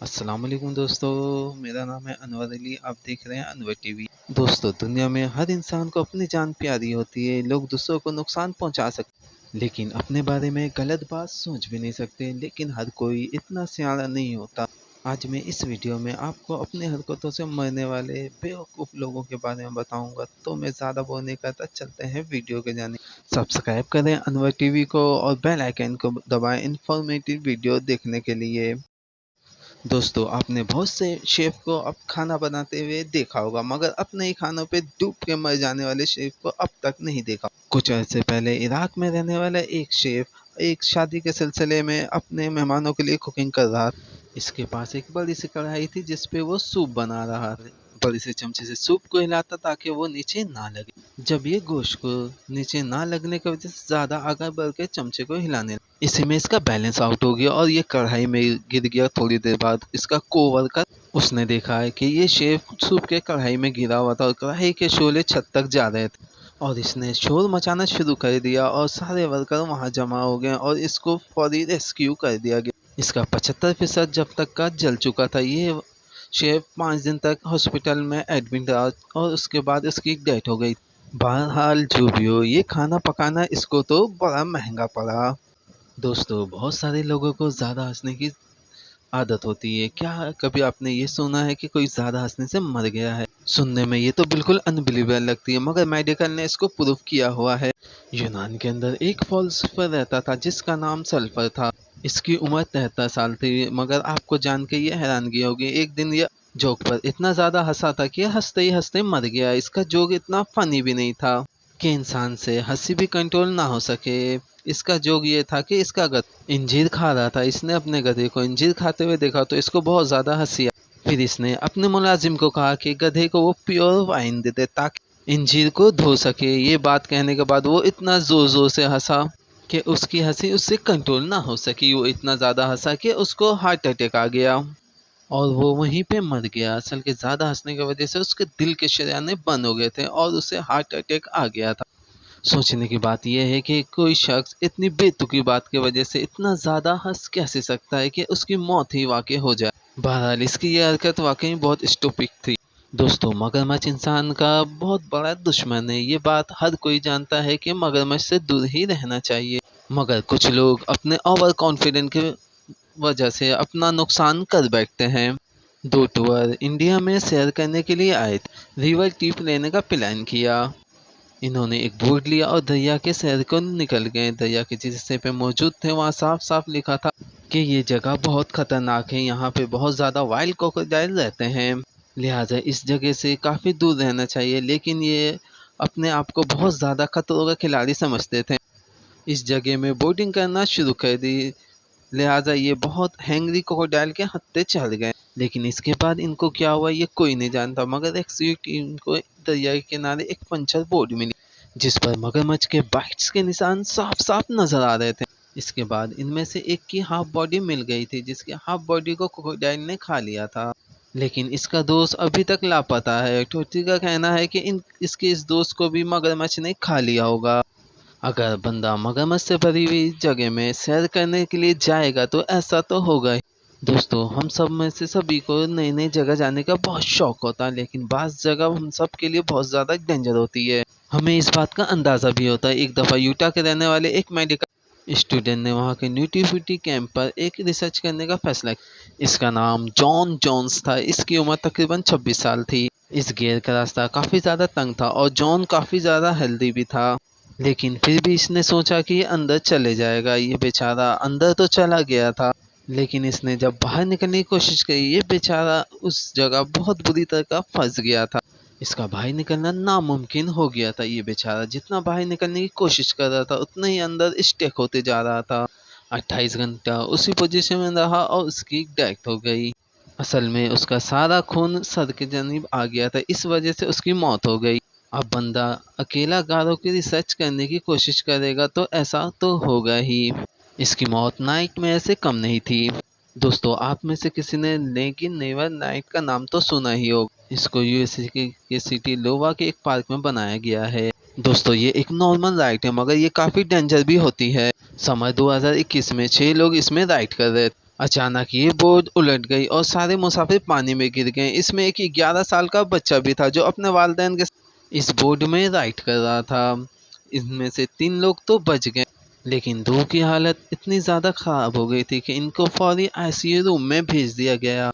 अस्सलाम वालेकुम दोस्तों, मेरा नाम है अनवर अली। आप देख रहे हैं अनवर टीवी। दोस्तों, दुनिया में हर इंसान को अपनी जान प्यारी होती है। लोग दूसरों को नुकसान पहुंचा सकते, लेकिन अपने बारे में गलत बात सोच भी नहीं सकते। लेकिन हर कोई इतना सियाना नहीं होता। आज मैं इस वीडियो में आपको अपनी हरकतों से मरने वाले बेवकूफ़ लोगों के बारे में बताऊंगा। तो मैं ज़्यादा बोल नहीं करता, चलते हैं वीडियो के जाने। सब्सक्राइब करें अनवर टीवी को और बेल आइकन को दबाएं इन्फॉर्मेटिव वीडियो देखने के लिए। दोस्तों, आपने बहुत से शेफ को अब खाना बनाते हुए देखा होगा, मगर अपने ही खानों पे डूब के मर जाने वाले शेफ को अब तक नहीं देखा। कुछ अर्से पहले इराक में रहने वाला एक शेफ एक शादी के सिलसिले में अपने मेहमानों के लिए कुकिंग कर रहा था। इसके पास एक बड़ी सी कढ़ाई थी जिस पे वो सूप बना रहा था। बड़ी से चमचे से सूप को हिलाता ताकि वो नीचे ना लगे। जब ये गोश्त को नीचे ना लगने की वजह से ज़्यादा आगे बढ़ के चमचे को हिलाने लगा। इसी में इसका बैलेंस आउट हो गया और ये कढ़ाई में गिर गया। थोड़ी देर बाद इसका कोवर्कर उसने देखा है कि ये शेफ सूप के कढ़ाई में गिरा हुआ था और कढ़ाई के शोले छत तक जा रहे थे। और इसने शोर मचाना शुरू कर दिया और सारे वर्कर वहां जमा हो गए और इसको फौरी रेस्क्यू कर दिया गया। इसका 75% जब तक का जल चुका था। ये शेफ 5 दिन तक हॉस्पिटल में एडमिट रहा और उसके बाद उसकी डेथ हो गई। बहरहाल जो भी हो, ये खाना पकाना इसको तो बड़ा महंगा पड़ा। दोस्तों, बहुत सारे लोगों को ज़्यादा हंसने की आदत होती है। क्या कभी आपने ये सुना है कि कोई ज़्यादा हंसने से मर गया है? सुनने में ये तो बिल्कुल अनबिलीवेबल लगती है, मगर मेडिकल ने इसको प्रूव किया हुआ है। यूनान के अंदर एक फिलोसोफर रहता था जिसका नाम सल्फर था। इसकी उम्र 73 साल थी, मगर आपको जान के ये हैरानगी होगी, एक दिन ये जोक पर इतना ज़्यादा हंसा था कि हंसते ही हंसते मर गया। इसका जोक इतना फनी भी नहीं था कि इंसान से हंसी भी कंट्रोल ना हो सके। इसका जोक ये था कि इसका गधा इंजीर खा रहा था। इसने अपने गधे को इंजीर खाते हुए देखा तो इसको बहुत ज़्यादा हंसी आई। फिर इसने अपने मुलाजिम को कहा कि गधे को वो प्योर वाइन दे दे ताकि इंजीर को धो सके। ये बात कहने के बाद वो इतना ज़ोर ज़ोर से हंसा कि उसकी हंसी उससे कंट्रोल ना हो सकी। वो इतना ज़्यादा हंसा कि उसको हार्ट अटैक आ गया और वो वहीं पे मर गया। असल के ज़्यादा हंसने की वजह से उसके दिल के शरियाने बंद हो गए थे और उसे हार्ट अटैक आ गया था। सोचने की बात यह है कि कोई शख्स इतनी बेतुकी बात की वजह से इतना ज़्यादा हंस कैसे सकता है कि उसकी मौत ही वाकई हो जाए। बहरहाल इसकी यह हरकत वाकई बहुत स्टूपिड थी। दोस्तों, मगरमच्छ इंसान का बहुत बड़ा दुश्मन है। ये बात हर कोई जानता है कि मगरमच्छ से दूर ही रहना चाहिए, मगर कुछ लोग अपने ओवर कॉन्फिडेंस की वजह से अपना नुकसान कर बैठते हैं। दो टूर इंडिया में सैर करने के लिए आए थे। रिवर ट्रिप लेने का प्लान किया। इन्होंने एक बोर्ड लिया और दरिया के सैर को निकल गए। दरिया के जिस हिस्से पे मौजूद थे वहाँ साफ साफ लिखा था कि ये जगह बहुत खतरनाक है, यहाँ पे बहुत ज़्यादा वाइल्ड क्रोकोडाइल रहते हैं, लिहाजा इस जगह से काफ़ी दूर रहना चाहिए। लेकिन ये अपने आप को बहुत ज़्यादा खतरों का खिलाड़ी समझते थे। इस जगह में बोटिंग करना शुरू कर दी, लिहाजा ये बहुत हैंगरी क्रोकोडाइल के हत्थे चढ़ गए। लेकिन इसके बाद इनको क्या हुआ ये कोई नहीं जानता, मगर एक स्वीट टीम को दरिया के किनारे एक पंचर बोर्ड मिली जिस पर मगरमच्छ के बाइट्स के निशान साफ साफ नजर आ रहे थे। इसके बाद इनमें से एक की हाफ बॉडी मिल गई थी जिसकी हाफ बॉडी को क्रोकोडाइल ने खा लिया था। लेकिन इसका दोस्त अभी तक लापता है। टोटी का कहना है कि इसके इस दोस्त को भी मगरमच्छ ने खा लिया होगा। अगर बंदा मगरमच्छ से भरी हुई जगह में सैर करने के लिए जाएगा तो ऐसा तो होगा ही। दोस्तों, हम सब में से सभी को नई नई जगह जाने का बहुत शौक होता है, लेकिन बाज़ जगह हम सब के लिए बहुत ज़्यादा डेंजर होती है। हमें इस बात का अंदाज़ा भी होता है। एक दफ़ा यूटा के रहने वाले एक मेडिकल स्टूडेंट ने वहाँ के न्यूट्रिफिटी कैंप पर एक रिसर्च करने का फैसला किया। इसका नाम जॉन जोन्स था। इसकी उम्र तकरीबन 26 साल थी। इस गेर का रास्ता काफ़ी ज़्यादा तंग था और जॉन काफ़ी ज़्यादा हेल्दी भी था, लेकिन फिर भी इसने सोचा कि ये अंदर चले जाएगा। ये बेचारा अंदर तो चला गया था, लेकिन इसने जब बाहर निकलने की कोशिश करी ये बेचारा उस जगह बहुत बुरी तरह फंस गया था। इसका बाहर निकलना नामुमकिन हो गया था। ये बेचारा जितना बाहर निकलने की कोशिश कर रहा था उतना ही अंदर स्टक होते जा रहा था। 28 घंटा उसी पोजीशन में रहा और उसकी डेथ हो गई। असल में उसका सारा खून सर के जनीब आ गया था, इस वजह से उसकी मौत हो गई। अब बंदा अकेला गारों की रिसर्च करने की कोशिश करेगा तो ऐसा तो होगा ही। इसकी मौत नाइटमेयर से कम नहीं थी। दोस्तों, आप में से किसी ने लेकिन नेवर नाइट का नाम तो सुना ही होगा। इसको यूएसए के सिटी लोवा के एक पार्क में बनाया गया है। दोस्तों, ये एक नॉर्मल राइड है, मगर ये काफ़ी डेंजर भी होती है। समर 2021 में 6 लोग इसमें राइड कर रहे थे। अचानक ये बोट उलट गई और सारे मुसाफिर पानी में गिर गए। इसमें एक 11 साल का बच्चा भी था जो अपने वालिदैन के साथ इस बोट में राइड कर रहा था। इनमें से 3 लोग तो बच गए, लेकिन 2 की हालत इतनी ज़्यादा खराब हो गई थी कि इनको फौरी आईसीयू रूम में भेज दिया गया।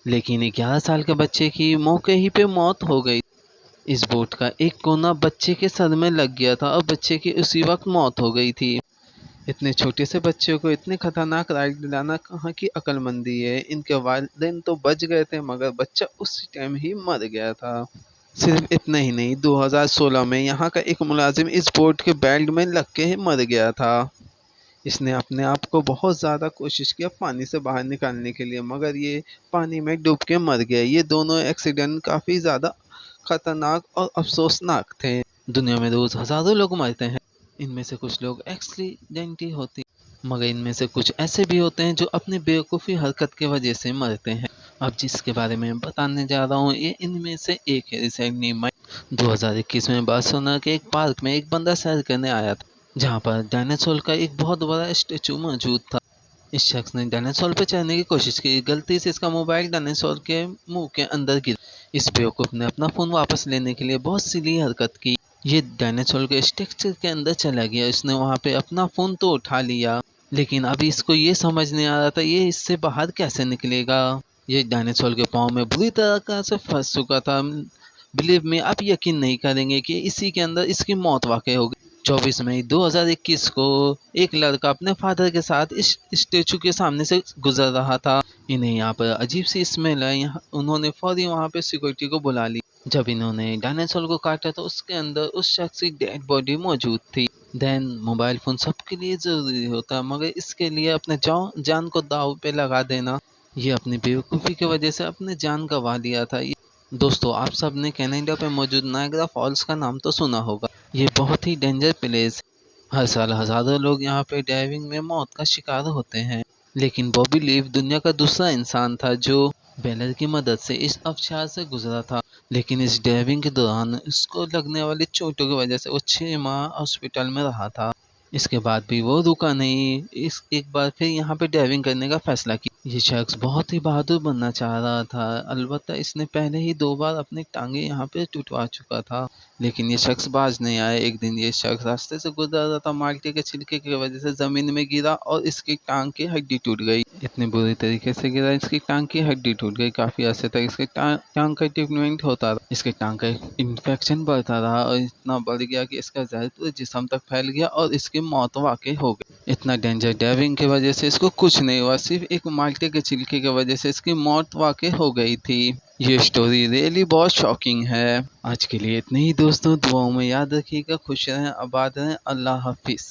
लेकिन 11 साल के बच्चे की मौके ही पे मौत हो गई। इस बोट का एक कोना बच्चे के सर में लग गया था और बच्चे की उसी वक्त मौत हो गई थी। इतने छोटे से बच्चे को इतने खतरनाक राइड दिलाना कहाँ की अक्लमंदी है। इनके वालिदैन तो बच गए थे मगर बच्चा उसी टाइम ही मर गया था। सिर्फ इतना ही नहीं, 2016 में यहाँ का एक मुलाजिम इस बोट के बेल्ट में लग के ही मर गया था। इसने अपने आप को बहुत ज़्यादा कोशिश किया पानी से बाहर निकालने के लिए, मगर ये पानी में डूब के मर गया। ये दोनों एक्सीडेंट काफ़ी ज़्यादा खतरनाक और अफसोसनाक थे। दुनिया में रोज़ हज़ारों लोग मरते हैं। इनमें से कुछ लोग एक्सीडेंट ही होते हैं, मगर इनमें से कुछ ऐसे भी होते हैं जो अपनी बेवकूफ़ी हरकत की वजह से मरते हैं। अब जिसके बारे में बताने जा रहा हूँ ये इनमें से एक है। रिसेंटली मई 2021 में बार्सिलोना के एक पार्क में एक बंदा सैर करने आया था, जहाँ पर डायनासोर का एक बहुत बड़ा स्टेचू मौजूद था। इस शख्स ने डायनासोर पर चढ़ने की कोशिश की। गलती से इसका मोबाइल डायनासोर के मुंह के अंदर गिरा। इस बेवकूफ़ ने अपना फ़ोन वापस लेने के लिए बहुत सिली हरकत की। ये डायनासोर के स्ट्रक्चर के अंदर चला गया। इसने वहाँ पे अपना फ़ोन तो उठा लिया, लेकिन अभी इसको ये समझ नहीं आ रहा था ये इससे बाहर कैसे निकलेगा। ये डायनासोर के पाँव में बुरी तरह से फंस चुका था। बिलीव में आप यकीन नहीं करेंगे कि इसी के अंदर इसकी मौत वाकई हो गई। 24 मई 2021 को एक लड़का अपने फादर के साथ इस स्टेचू के सामने से गुजर रहा था। इन्हें यहाँ पर अजीब सी स्मेल आई। उन्होंने फौरी वहाँ पे सिक्योरिटी को बुला ली। जब इन्होंने डायनासोर को काटा तो उसके अंदर उस शख्स की डेड बॉडी मौजूद थी। देन मोबाइल फ़ोन सबके लिए ज़रूरी होता है, मगर इसके लिए अपने जान को दाव पे लगा देना, ये अपनी बेवकूफ़ी की वजह से अपने जान गंवा लिया था। दोस्तों, आप सब ने कनाडा पे मौजूद नायग्रा फॉल्स का नाम तो सुना होगा। ये बहुत ही डेंजर प्लेस। हर साल हज़ारों लोग यहाँ पे डाइविंग में मौत का शिकार होते हैं। लेकिन बॉबी लीव दुनिया का दूसरा इंसान था जो बेलर की मदद से इस अवसाद से गुजरा था। लेकिन इस डाइविंग के दौरान उसको लगने वाली चोटों की वजह से वो 6 माह हॉस्पिटल में रहा था। इसके बाद भी वो रुका नहीं। इस एक बार फिर यहाँ पे डाइविंग करने का फैसला किया। ये शख्स बहुत ही बहादुर बनना चाह रहा था। अलबत्ता इसने पहले ही 2 बार अपनी टांगे यहाँ पे टूटवा चुका था, लेकिन ये शख्स बाज नहीं आया। एक दिन ये शख्स रास्ते से गुजर रहा था, माल्टे के छिलके की वजह से ज़मीन में गिरा और इसकी टांग की हड्डी टूट गई। इतने बुरी तरीके से गिरा इसकी टांग की हड्डी टूट गई। काफ़ी अर्से तक इसके टांग का ट्रीटमेंट होता रहा। इसके टांग का इन्फेक्शन बढ़ता रहा और इतना बढ़ गया कि इसका जहर पूरे जिस्म तक फैल गया और इसकी मौत वाकई हो गई। इतना डेंजर डाइविंग की वजह से इसको कुछ नहीं हुआ, सिर्फ एक माल्टे के छिलके की वजह से इसकी मौत वाकई हो गई थी। ये स्टोरी रियली बहुत शॉकिंग है। आज के लिए इतने ही दोस्तों, दुआओं में याद रखिएगा। खुश रहें, आबाद रहें। अल्लाह हाफिज़।